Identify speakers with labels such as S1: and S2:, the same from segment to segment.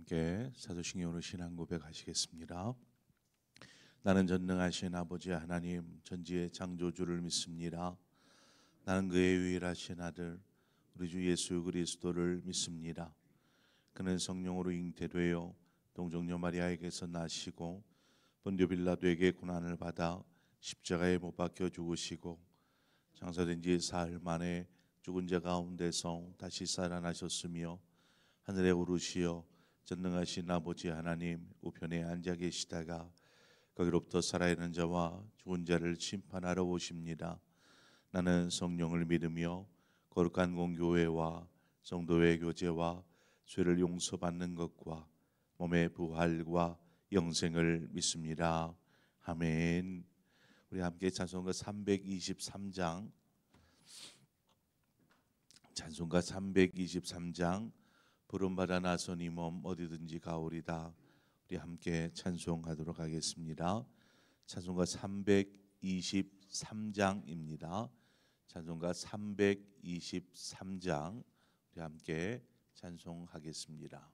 S1: 함께 사도신경으로 신앙 고백하시겠습니다. 나는 전능하신 아버지 하나님 전지의 창조주를 믿습니다. 나는 그의 유일하신 아들 우리 주 예수 그리스도를 믿습니다. 그는 성령으로 잉태되어 동정녀 마리아에게서 나시고 본디오 빌라도에게 고난을 받아 십자가에 못 박혀 죽으시고 장사된 지 사흘 만에 죽은 자 가운데서 다시 살아나셨으며 하늘에 오르시어 전능하신 아버지 하나님 우편에 앉아 계시다가 거기로부터 살아있는 자와 죽은 자를 심판하러 오십니다. 나는 성령을 믿으며 거룩한 공교회와 성도의 교제와 죄를 용서받는 것과 몸의 부활과 영생을 믿습니다. 아멘. 우리 함께 찬송가 323장 부름받아 나선 이 몸 어디든지 가오리다. 우리 함께 찬송하도록 하겠습니다. 찬송가 323장입니다. 찬송가 323장 우리 함께 찬송하겠습니다.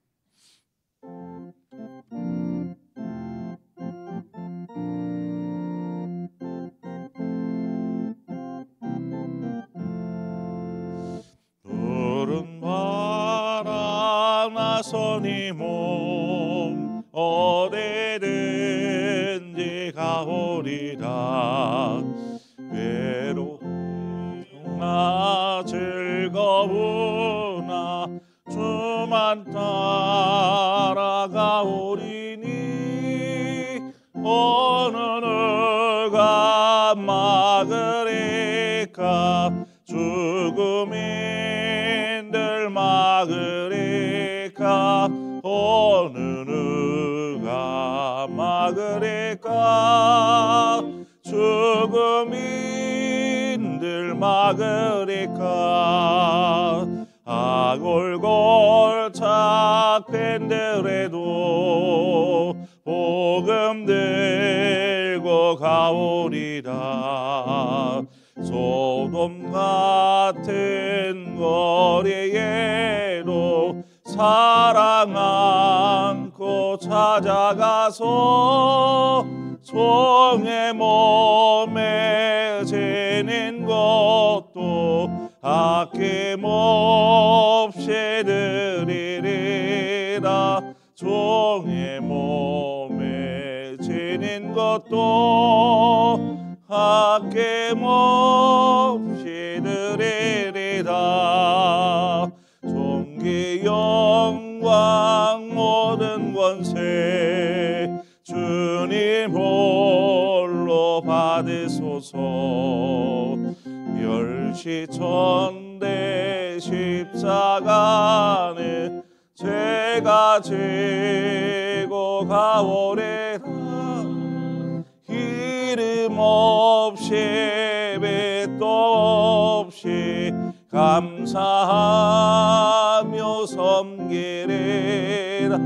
S1: 나선 이 몸 어디든지 가오리다. 외로우나 즐거우나 주만 따라가오리니 어느 누가 막으리까 죽음인들 막으리까 어느 누가 막으리까 죽음인들 막으리까 아골골차 팬들에도 복음 들고 가오리다. 소돔 같은 거리에도 사랑 안고 찾아가서 종의 몸에 지닌 것도 아낌없이 드리리라. 종의 몸에 지닌 것도 아낌없이 드리리라. 존귀 영광 모든 권세 주님 홀로 받으소서. 멸시천대 십자가는 제가 지고 가오리라. 이름 없이 빛도 없이 감사하며 섬기리라.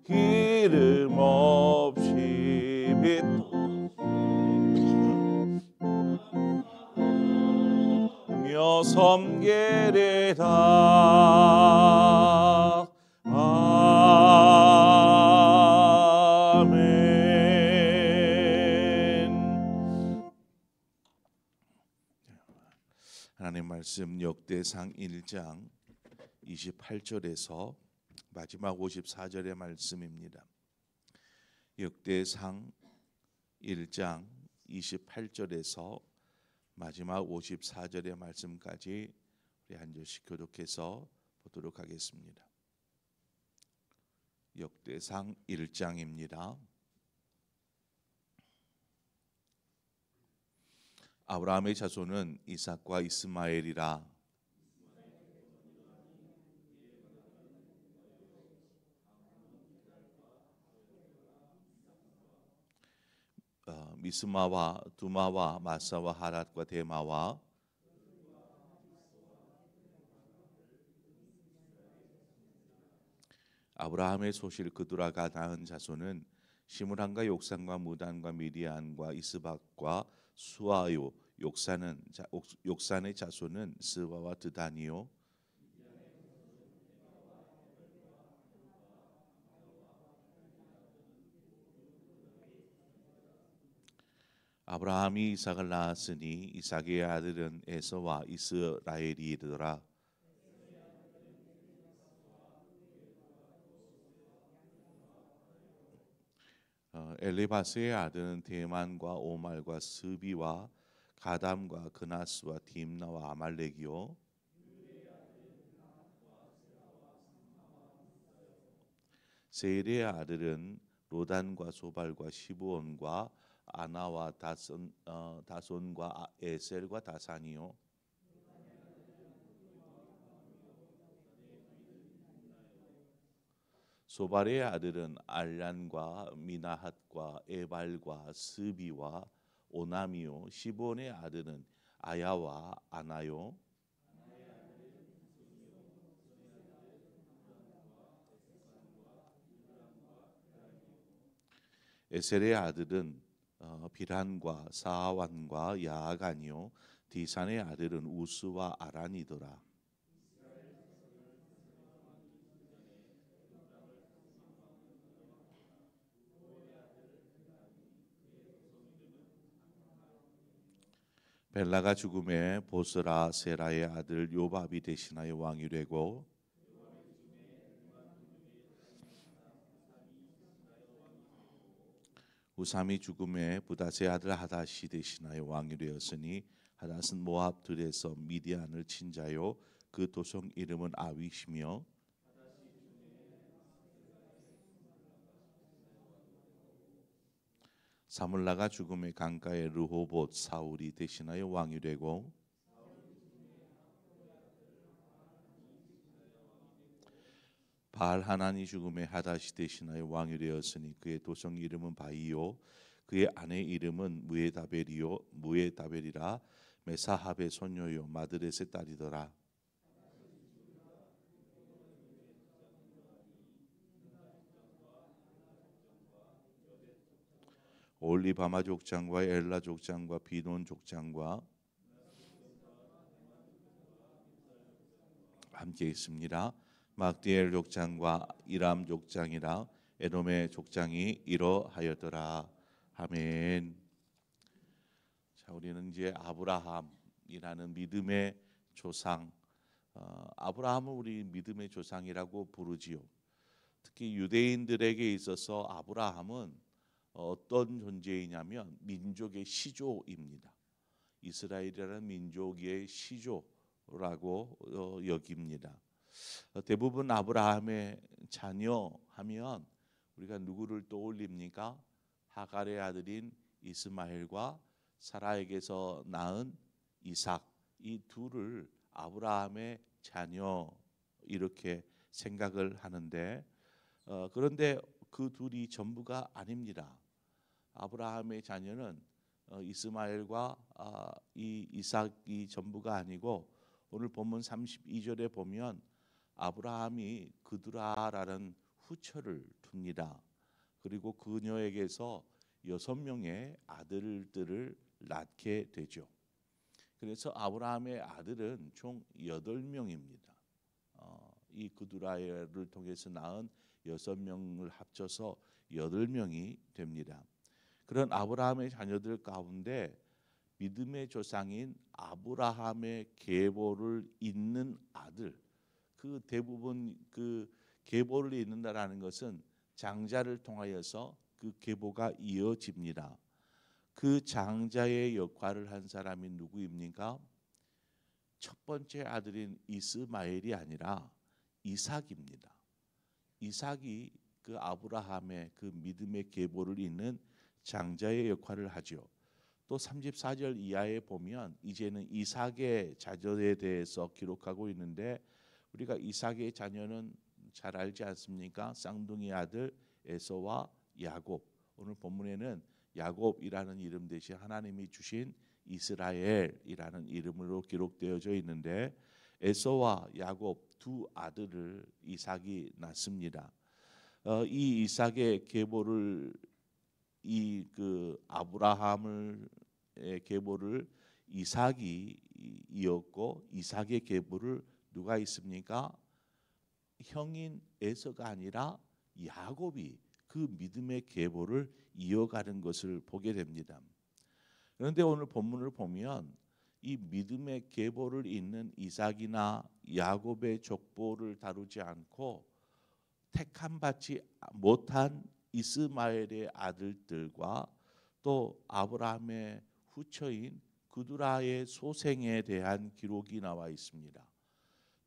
S1: 이름 없이 빛도 없이 섬기리라. 하나님 말씀 역대상 1장 28절에서 마지막 54절의 말씀입니다. 역대상 1장 28절에서 마지막 54절의 말씀까지 우리 한 절씩 교독해서 보도록 하겠습니다. 역대상 1장입니다. 아브라함의 자손은 이삭과 이스마엘이라. 미스마와 두마와 마사와 하랏과 데마와 아브라함의 소실 그두라가 낳은 자손은 시므란과 욕산과 무단과 미디안과 이스박과 수아요. 욕산의 자손은 스바와 드다니요. 아브라함이 이삭을 낳았으니 이삭의 아들은 에서와 이스라엘이더라. 엘리바스의 아들은 대만과 오말과 스비와 가담과 그나스와 딥나와 아말렉이요. 세일의 아들은 로단과 소발과 시브온과 아나와 다손과 에셀과 다산이요. 소발의 아들은 알란과 미나핫과 에발과 스비와 오나미요. 시브온의 아들은 아야와 아나요. 에셀의 아들은 비란과 사완과 야아간이요. 디산의 아들은 우스와 아란이더라. 벨라가 죽음에 보스라 세라의 아들 요밥이 대신하여 왕이 되고, 우삼이 죽음에 부다스의 아들 하닷이 대신하여 왕이 되었으니, 하닷은 모압 들에서 미디안을 친 자요 그 도성 이름은 아윗이며, 사물라가 죽음에 강가에 르호봇 사울이 대신하여 왕이 되고, 바알 하나니 죽음에 하닷이 대신하여 왕이 되었으니 그의 도성 이름은 바이요 그의 아내 이름은 무에다벨이라. 메사합의 손녀요 마드렛의 딸이더라. 올리바마 족장과 엘라 족장과 비논 족장과 함께 있습니다. 막디엘 족장과 이람 족장이라. 에돔의 족장이 이러하였더라. 아멘. 자, 우리는 이제 아브라함이라는 믿음의 조상, 아브라함을 우리 믿음의 조상이라고 부르지요. 특히 유대인들에게 있어서 아브라함은 어떤 존재이냐면 민족의 시조입니다. 이스라엘이라는 민족의 시조라고 여깁니다. 대부분 아브라함의 자녀 하면 우리가 누구를 떠올립니까? 하갈의 아들인 이스마엘과 사라에게서 낳은 이삭, 이 둘을 아브라함의 자녀 이렇게 생각을 하는데, 그런데 그 둘이 전부가 아닙니다. 아브라함의 자녀는 이스마엘과 이 이삭이 전부가 아니고, 오늘 본문 32절에 보면 아브라함이 그두라라는 후처를 둡니다. 그리고 그녀에게서 6명의 아들들을 낳게 되죠. 그래서 아브라함의 아들은 총 8명입니다. 이 그두라를 통해서 낳은 6명을 합쳐서 8명이 됩니다. 그런 아브라함의 자녀들 가운데 믿음의 조상인 아브라함의 계보를 잇는 아들, 그 대부분 그 계보를 잇는다라는 것은 장자를 통하여서 그 계보가 이어집니다. 그 장자의 역할을 한 사람이 누구입니까? 첫 번째 아들인 이스마엘이 아니라 이삭입니다. 이삭이 그 아브라함의 그 믿음의 계보를 잇는 장자의 역할을 하죠. 또 34절 이하에 보면 이제는 이삭의 자녀에 대해서 기록하고 있는데, 우리가 이삭의 자녀는 잘 알지 않습니까? 쌍둥이 아들 에서와 야곱. 오늘 본문에는 야곱이라는 이름 대신 하나님이 주신 이스라엘이라는 이름으로 기록되어져 있는데, 에서와 야곱 두 아들을 이삭이 낳습니다. 이 이삭의 계보를 이 그 아브라함을 계보를 이삭이 이었고, 이삭의 계보를 누가 있습니까? 형인 에서가 아니라 야곱이 그 믿음의 계보를 이어가는 것을 보게 됩니다. 그런데 오늘 본문을 보면 이 믿음의 계보를 잇는 이삭이나 야곱의 족보를 다루지 않고 택함 받지 못한 이스마엘의 아들들과 또 아브라함의 후처인 그두라의 소생에 대한 기록이 나와 있습니다.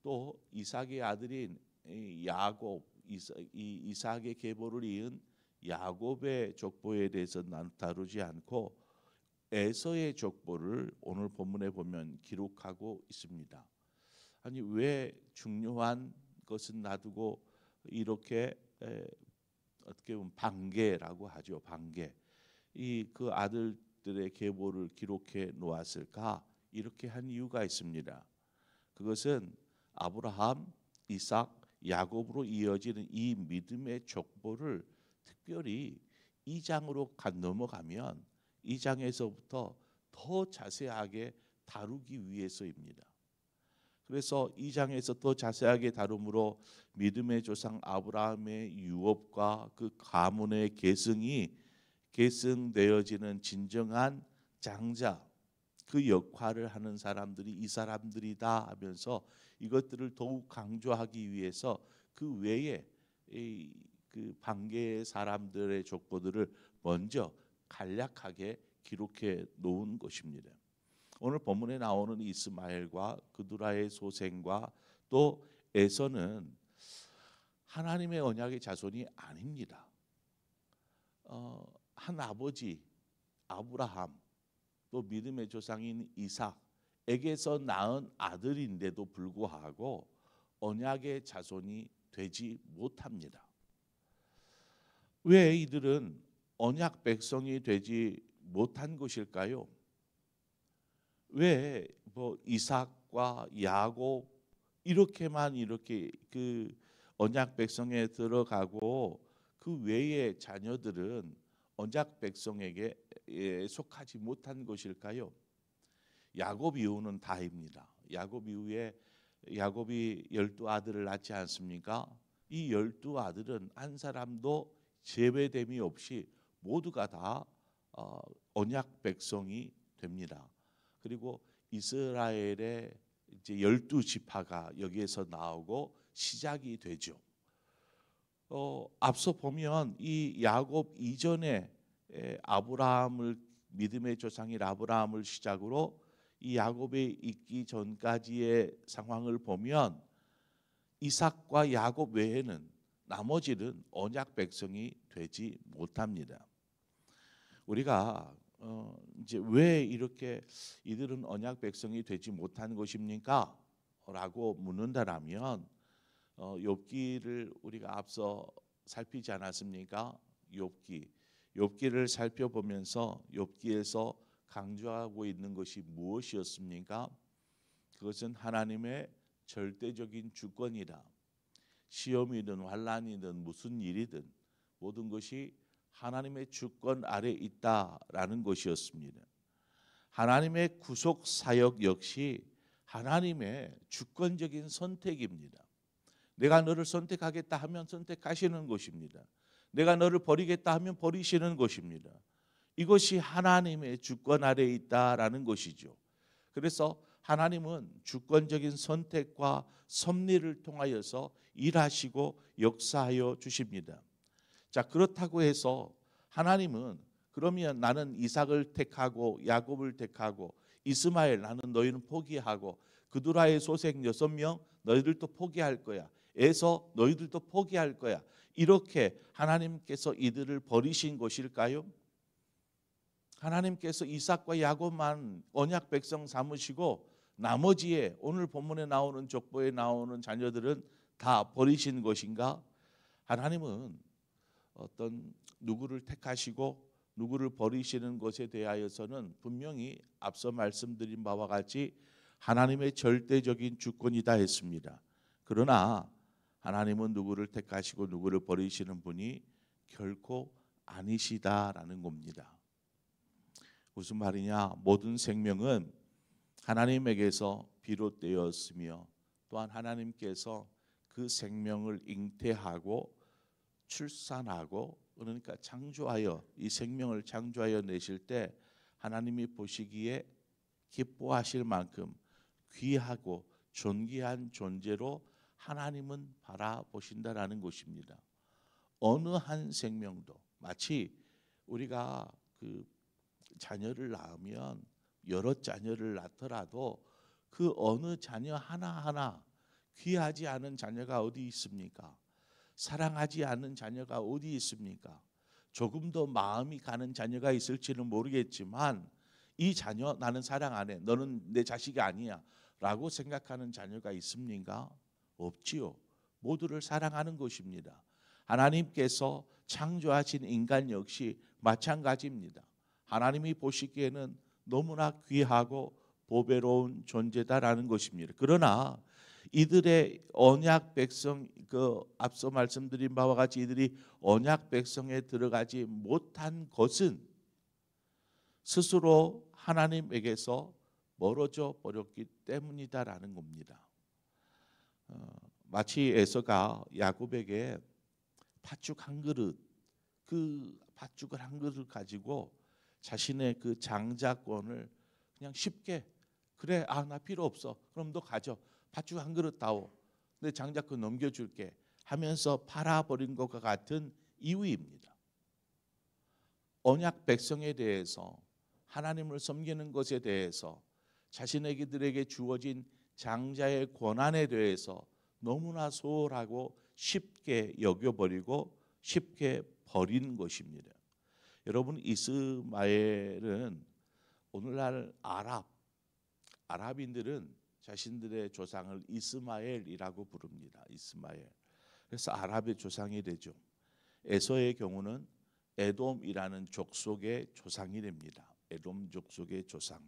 S1: 또 이삭의 아들인 야곱, 이삭의 계보를 이은 야곱의 족보에 대해서 다루지 않고 에서의 족보를 오늘 본문에 보면 기록하고 있습니다. 아니 왜 중요한 것은 놔두고 이렇게 어떻게 보면 반계라고 하죠. 반계. 이 그 아들들의 계보를 기록해 놓았을까? 이렇게 한 이유가 있습니다. 그것은 아브라함, 이삭, 야곱으로 이어지는 이 믿음의 족보를 특별히 2장으로 넘어가면 2장에서부터 더 자세하게 다루기 위해서입니다. 그래서 2장에서 더 자세하게 다룸으로 믿음의 조상 아브라함의 유업과 그 가문의 계승되어지는 진정한 장자, 그 역할을 하는 사람들이 이 사람들이다 하면서 이것들을 더욱 강조하기 위해서 그 외에 그 반개의 사람들의 족보들을 먼저 간략하게 기록해 놓은 것입니다. 오늘 본문에 나오는 이스마엘과 그두라의 소생과 또 에서는 하나님의 언약의 자손이 아닙니다. 한 아버지 아브라함 또 믿음의 조상인 이삭에게서 낳은 아들인데도 불구하고 언약의 자손이 되지 못합니다. 왜 이들은 언약 백성이 되지 못한 것일까요? 왜 뭐 이삭과 야곱 이렇게만 이렇게 그 언약 백성에 들어가고 그 외의 자녀들은 언약 백성에게 속하지 못한 것일까요? 야곱 이후는 다입니다. 야곱 이후에 야곱이 12아들을 낳지 않습니까? 이 12아들은 한 사람도 제외됨이 없이 모두가 다 언약 백성이 됩니다. 그리고 이스라엘의 이제 12지파가 여기에서 나오고 시작이 되죠. 앞서 보면 이 야곱 이전에 아브라함을 믿음의 조상인 아브라함을 시작으로 이 야곱이 있기 전까지의 상황을 보면 이삭과 야곱 외에는 나머지는 언약 백성이 되지 못합니다. 우리가 이제 왜 이렇게 이들은 언약 백성이 되지 못한 것입니까? 라고 묻는다라면 욥기를 우리가 앞서 살피지 않았습니까? 욥기를 살펴보면서 욥기에서 강조하고 있는 것이 무엇이었습니까? 그것은 하나님의 절대적인 주권이다. 시험이든 환난이든 무슨 일이든 모든 것이 하나님의 주권 아래 있다라는 것이었습니다. 하나님의 구속 사역 역시 하나님의 주권적인 선택입니다. 내가 너를 선택하겠다 하면 선택하시는 것입니다. 내가 너를 버리겠다 하면 버리시는 것입니다. 이것이 하나님의 주권 아래 있다라는 것이죠. 그래서 하나님은 주권적인 선택과 섭리를 통하여서 일하시고 역사하여 주십니다. 자, 그렇다고 해서 하나님은 그러면 나는 이삭을 택하고 야곱을 택하고 이스마엘 나는 너희는 포기하고 그두라의 소생 6명 너희들도 포기할 거야. 에서 너희들도 포기할 거야. 이렇게 하나님께서 이들을 버리신 것일까요? 하나님께서 이삭과 야곱만 언약 백성 삼으시고 나머지의 오늘 본문에 나오는 족보에 나오는 자녀들은 다 버리신 것인가? 하나님은 어떤 누구를 택하시고 누구를 버리시는 것에 대하여서는 분명히 앞서 말씀드린 바와 같이 하나님의 절대적인 주권이다 했습니다. 그러나 하나님은 누구를 택하시고 누구를 버리시는 분이 결코 아니시다라는 겁니다. 무슨 말이냐? 모든 생명은 하나님에게서 비롯되었으며 또한 하나님께서 그 생명을 잉태하고 출산하고 그러니까 창조하여 이 생명을 창조하여 내실 때 하나님이 보시기에 기뻐하실 만큼 귀하고 존귀한 존재로 하나님은 바라보신다라는 것입니다. 어느 한 생명도 마치 우리가 그 자녀를 낳으면 여러 자녀를 낳더라도 그 어느 자녀 하나하나 귀하지 않은 자녀가 어디 있습니까? 사랑하지 않는 자녀가 어디 있습니까? 조금 더 마음이 가는 자녀가 있을지는 모르겠지만 이 자녀 나는 사랑 안 해. 너는 내 자식이 아니야. 라고 생각하는 자녀가 있습니까? 없지요. 모두를 사랑하는 것입니다. 하나님께서 창조하신 인간 역시 마찬가지입니다. 하나님이 보시기에는 너무나 귀하고 보배로운 존재다라는 것입니다. 그러나 이들의 언약 백성, 그 앞서 말씀드린 바와 같이 이들이 언약 백성에 들어가지 못한 것은 스스로 하나님에게서 멀어져 버렸기 때문이다라는 겁니다. 마치 에서가 야곱에게 팥죽 한 그릇, 그 팥죽을 한 그릇 가지고 자신의 그 장자권을 그냥 쉽게 그래, 나 필요 없어. 그럼 너 가져. 팥죽 한 그릇 다오. 내 장자권 넘겨줄게 하면서 팔아버린 것과 같은 이유입니다. 언약 백성에 대해서 하나님을 섬기는 것에 대해서 자신에게들에게 주어진 장자의 권한에 대해서 너무나 소홀하고 쉽게 여겨버리고 쉽게 버린 것입니다. 여러분, 이스마엘은 오늘날 아랍인들은 자신들의 조상을 이스마엘이라고 부릅니다. 이스마엘. 그래서 아랍의 조상이 되죠. 에서의 경우는 에돔이라는 족속의 조상이 됩니다. 에돔 족속의 조상.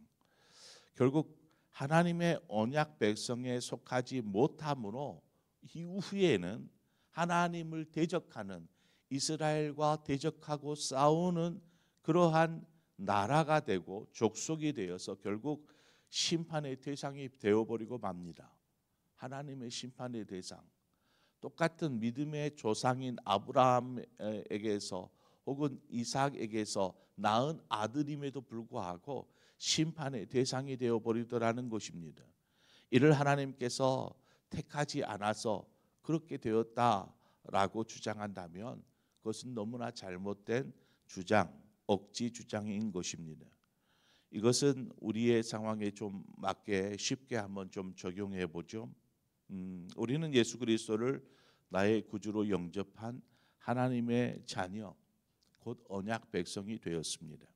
S1: 결국 하나님의 언약 백성에 속하지 못함으로 이후에는 하나님을 대적하는, 이스라엘과 대적하고 싸우는 그러한 나라가 되고 족속이 되어서 결국 심판의 대상이 되어버리고 맙니다. 하나님의 심판의 대상. 똑같은 믿음의 조상인 아브라함에게서 혹은 이삭에게서 낳은 아들임에도 불구하고 심판의 대상이 되어버리더라는 것입니다. 이를 하나님께서 택하지 않아서 그렇게 되었다라고 주장한다면 그것은 너무나 잘못된 주장, 억지 주장인 것입니다. 이것은 우리의 상황에 좀 맞게 쉽게 한번 좀 적용해 보죠. 우리는 예수 그리스도를 나의 구주로 영접한 하나님의 자녀, 곧 언약 백성이 되었습니다.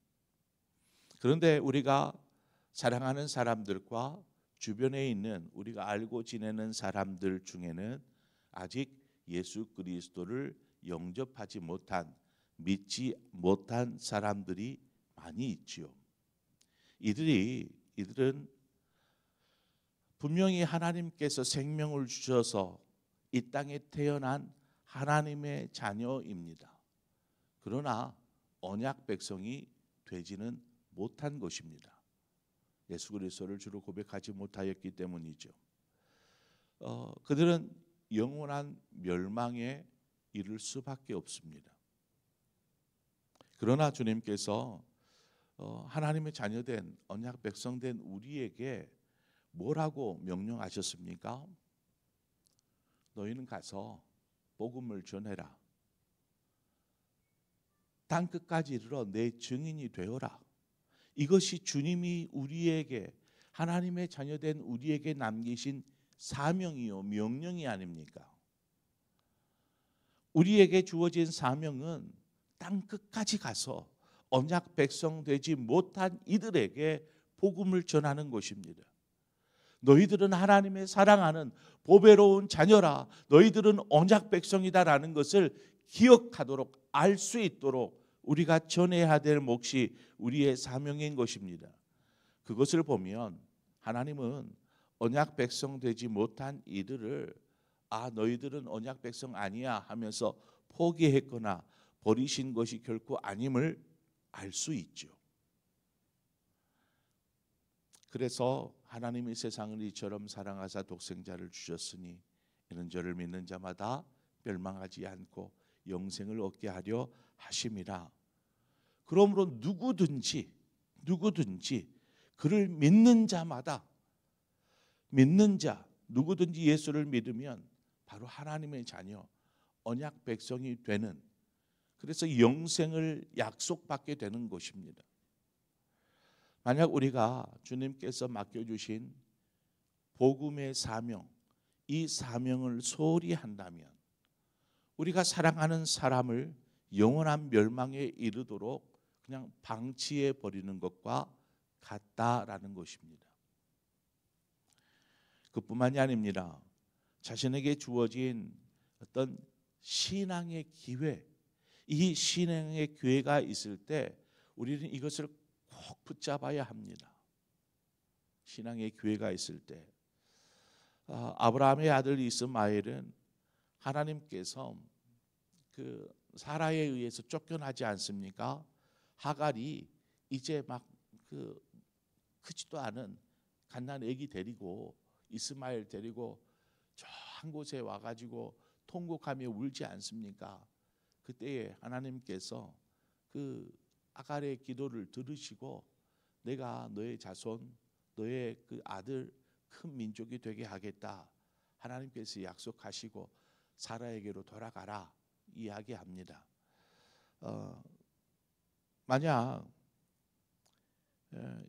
S1: 그런데 우리가 사랑하는 사람들과 주변에 있는 우리가 알고 지내는 사람들 중에는 아직 예수 그리스도를 영접하지 못한, 믿지 못한 사람들이 많이 있지요. 이들은 분명히 하나님께서 생명을 주셔서 이 땅에 태어난 하나님의 자녀입니다. 그러나 언약 백성이 되지는 못한 것입니다. 예수 그리스도를 주로 고백하지 못하였기 때문이죠. 그들은 영원한 멸망에 이를 수밖에 없습니다. 그러나 주님께서 하나님의 자녀된 언약 백성된 우리에게 뭐라고 명령하셨습니까? 너희는 가서 복음을 전해라. 땅 끝까지 이르러 내 증인이 되어라. 이것이 주님이 우리에게, 하나님의 자녀된 우리에게 남기신 사명이요 명령이 아닙니까? 우리에게 주어진 사명은 땅 끝까지 가서 언약 백성 되지 못한 이들에게 복음을 전하는 것입니다. 너희들은 하나님의 사랑하는 보배로운 자녀라. 너희들은 언약 백성이다라는 것을 기억하도록, 알 수 있도록 우리가 전해야 될 몫이 우리의 사명인 것입니다. 그것을 보면 하나님은 언약 백성 되지 못한 이들을 너희들은 언약 백성 아니야 하면서 포기했거나 버리신 것이 결코 아님을 알 수 있죠. 그래서 하나님이 세상을 이처럼 사랑하사 독생자를 주셨으니 이는 저를 믿는 자마다 멸망하지 않고 영생을 얻게 하려 하심이라. 그러므로 누구든지 누구든지 그를 믿는 자마다, 믿는 자 누구든지 예수를 믿으면 바로 하나님의 자녀, 언약 백성이 되는, 그래서 영생을 약속받게 되는 것입니다. 만약 우리가 주님께서 맡겨주신 복음의 사명, 이 사명을 소홀히 한다면 우리가 사랑하는 사람을 영원한 멸망에 이르도록 그냥 방치해 버리는 것과 같다라는 것입니다. 그뿐만이 아닙니다. 자신에게 주어진 어떤 신앙의 기회, 이 신앙의 기회가 있을 때 우리는 이것을 꼭 붙잡아야 합니다. 신앙의 기회가 있을 때 아브라함의 아들 이스마엘은 하나님께서 그 사라에 의해서 쫓겨나지 않습니까? 하갈이 이제 막 그 크지도 않은 갓난 아기 데리고 이스마엘 데리고 저 한 곳에 와가지고 통곡하며 울지 않습니까? 그때에 하나님께서 그 하갈의 기도를 들으시고 내가 너의 자손, 너의 그 아들 큰 민족이 되게 하겠다. 하나님께서 약속하시고 사라에게로 돌아가라 이야기합니다. 만약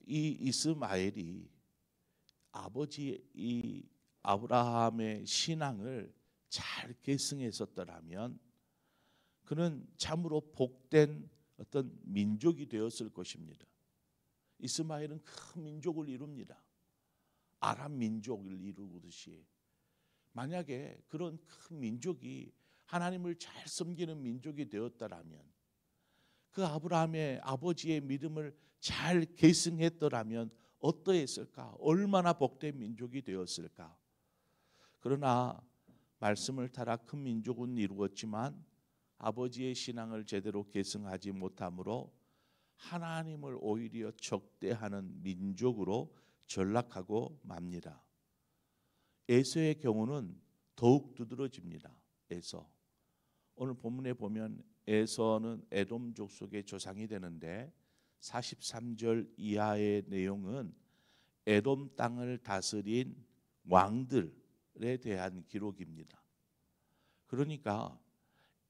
S1: 이 이스마엘이 아버지 이 아브라함의 신앙을 잘 계승했었더라면 그는 참으로 복된 어떤 민족이 되었을 것입니다. 이스마엘은 큰 민족을 이룹니다. 아람 민족을 이루듯이 만약에 그런 큰 민족이 하나님을 잘 섬기는 민족이 되었더라면 그 아브라함의 아버지의 믿음을 잘 계승했더라면 어떠했을까? 얼마나 복된 민족이 되었을까? 그러나 말씀을 따라 큰 민족은 이루었지만 아버지의 신앙을 제대로 계승하지 못함으로 하나님을 오히려 적대하는 민족으로 전락하고 맙니다. 에서의 경우는 더욱 두드러집니다. 에서. 오늘 본문에 보면 에서는 에돔 족속의 조상이 되는데 43절 이하의 내용은 에돔 땅을 다스린 왕들에 대한 기록입니다. 그러니까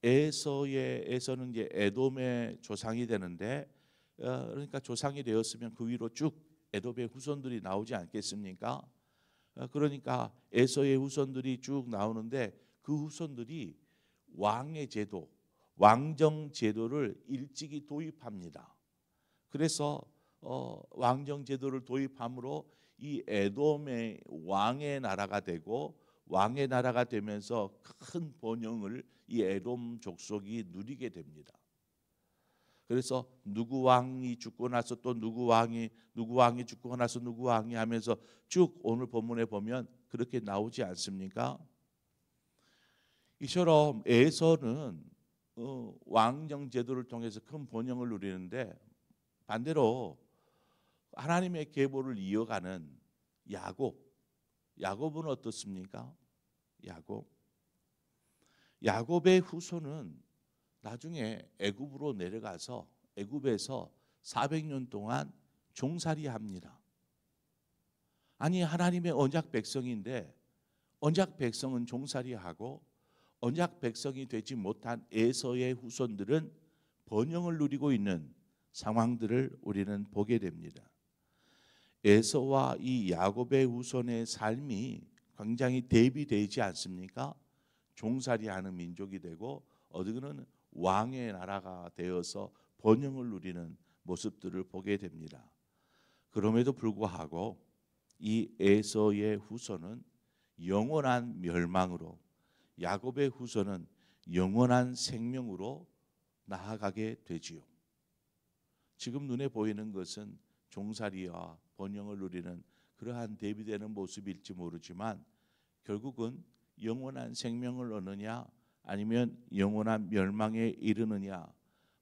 S1: 에서는 이제 에돔의 조상이 되는데 그러니까 조상이 되었으면 그 위로 쭉 에돔의 후손들이 나오지 않겠습니까? 그러니까 에서의 후손들이 쭉 나오는데 그 후손들이 왕의 제도, 왕정 제도를 일찍이 도입합니다. 그래서 왕정 제도를 도입함으로 이 에돔의 왕의 나라가 되고 왕의 나라가 되면서 큰 번영을 이 에돔 족속이 누리게 됩니다. 그래서 누구 왕이 죽고 나서 또 누구 왕이 죽고 나서 누구 왕이 하면서 쭉 오늘 본문에 보면 그렇게 나오지 않습니까? 이처럼 에서는 왕정 제도를 통해서 큰 번영을 누리는데 반대로 하나님의 계보를 이어가는 야곱은 어떻습니까? 야곱의 후손은 나중에 애굽으로 내려가서 애굽에서 400년 동안 종살이합니다. 아니 하나님의 언약 백성인데 언약 백성은 종살이하고 언약 백성이 되지 못한 에서의 후손들은 번영을 누리고 있는 상황들을 우리는 보게 됩니다. 에서와 이 야곱의 후손의 삶이 굉장히 대비되지 않습니까? 종살이하는 민족이 되고 어디는 왕의 나라가 되어서 번영을 누리는 모습들을 보게 됩니다. 그럼에도 불구하고 이 에서의 후손은 영원한 멸망으로 야곱의 후손은 영원한 생명으로 나아가게 되지요. 지금 눈에 보이는 것은 종살이와 번영을 누리는 그러한 대비되는 모습일지 모르지만 결국은 영원한 생명을 얻느냐 아니면 영원한 멸망에 이르느냐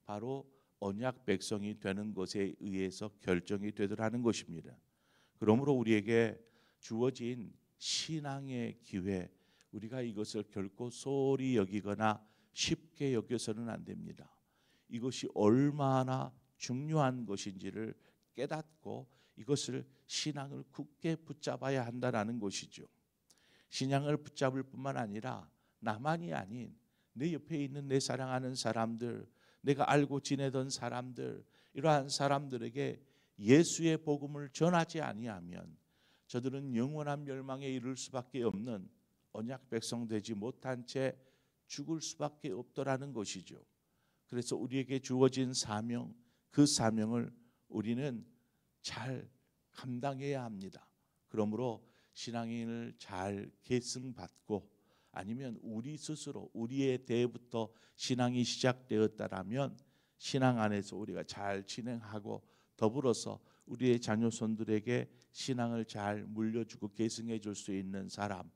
S1: 바로 언약 백성이 되는 것에 의해서 결정이 되더라는 것입니다. 그러므로 우리에게 주어진 신앙의 기회 우리가 이것을 결코 소홀히 여기거나 쉽게 여겨서는 안 됩니다. 이것이 얼마나 중요한 것인지를 깨닫고 이것을 신앙을 굳게 붙잡아야 한다는 것이죠. 신앙을 붙잡을 뿐만 아니라 나만이 아닌 내 옆에 있는 내 사랑하는 사람들, 내가 알고 지내던 사람들, 이러한 사람들에게 예수의 복음을 전하지 아니하면 저들은 영원한 멸망에 이를 수밖에 없는 언약 백성 되지 못한 채 죽을 수밖에 없더라는 것이죠. 그래서 우리에게 주어진 사명, 그 사명을 우리는 잘 감당해야 합니다. 그러므로 신앙인을 잘 계승받고 아니면 우리 스스로 우리의 때부터 신앙이 시작되었다라면 신앙 안에서 우리가 잘 진행하고 더불어서 우리의 자녀손들에게 신앙을 잘 물려주고 계승해 줄 수 있는 사람,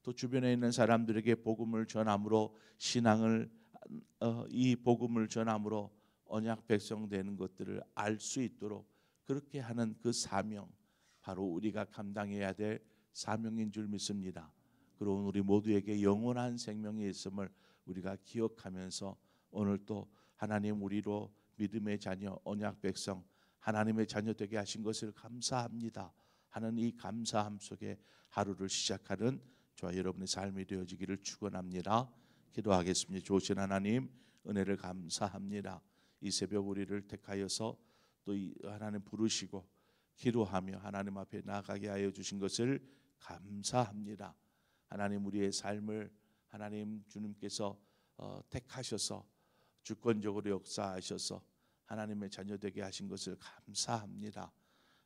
S1: 또 주변에 있는 사람들에게 복음을 전함으로 신앙을 이 복음을 전함으로 언약 백성 되는 것들을 알 수 있도록 그렇게 하는 그 사명, 바로 우리가 감당해야 될 사명인 줄 믿습니다. 그리고 우리 모두에게 영원한 생명이 있음을 우리가 기억하면서 오늘 또 하나님 우리로 믿음의 자녀, 언약 백성, 하나님의 자녀 되게 하신 것을 감사합니다 하는 이 감사함 속에 하루를 시작하는 저와 여러분의 삶이 되어지기를 축원합니다. 기도하겠습니다. 좋으신 하나님, 은혜를 감사합니다. 이 새벽 우리를 택하여서 또 하나님 부르시고 기도하며 하나님 앞에 나아가게 하여 주신 것을 감사합니다. 하나님 우리의 삶을 하나님 주님께서 택하셔서 주권적으로 역사하셔서 하나님의 자녀 되게 하신 것을 감사합니다.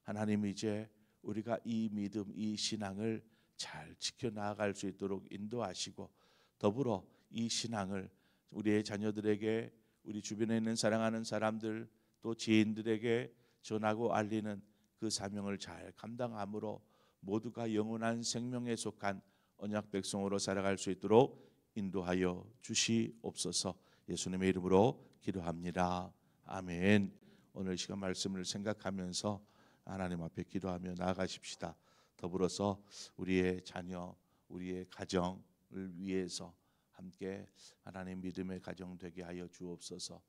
S1: 하나님 이제 우리가 이 믿음, 이 신앙을 잘 지켜나갈 수 있도록 인도하시고 더불어 이 신앙을 우리의 자녀들에게, 우리 주변에 있는 사랑하는 사람들, 또 지인들에게 전하고 알리는 그 사명을 잘 감당함으로 모두가 영원한 생명에 속한 언약 백성으로 살아갈 수 있도록 인도하여 주시옵소서. 예수님의 이름으로 기도합니다. 아멘. 오늘 시간 말씀을 생각하면서 하나님 앞에 기도하며 나아가십시다. 더불어서 우리의 자녀, 우리의 가정을 위해서 함께 하나님 믿음의 가정 되게 하여 주옵소서.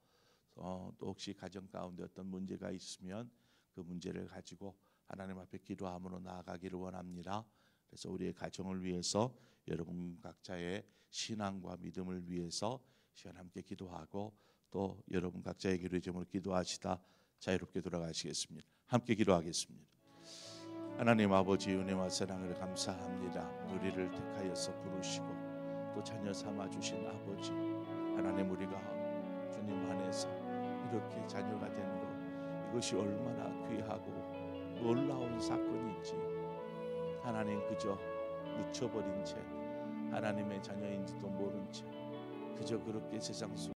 S1: 또 혹시 가정 가운데 어떤 문제가 있으면 그 문제를 가지고 하나님 앞에 기도함으로 나아가기를 원합니다. 그래서 우리의 가정을 위해서 여러분 각자의 신앙과 믿음을 위해서 시간 함께 기도하고 또 여러분 각자의 기도의 제목으로 기도하시다 자유롭게 돌아가시겠습니다. 함께 기도하겠습니다. 하나님 아버지 은혜와 사랑을 감사합니다. 우리를 택하여서 부르시고 또 자녀 삼아 주신 아버지 하나님, 우리가 주님 안에서 이렇게 자녀가 된 것, 이것이 얼마나 귀하고 놀라운 사건인지 하나님 그저 묻혀버린 채 하나님의 자녀인지도 모른 채 그저 그렇게 세상 속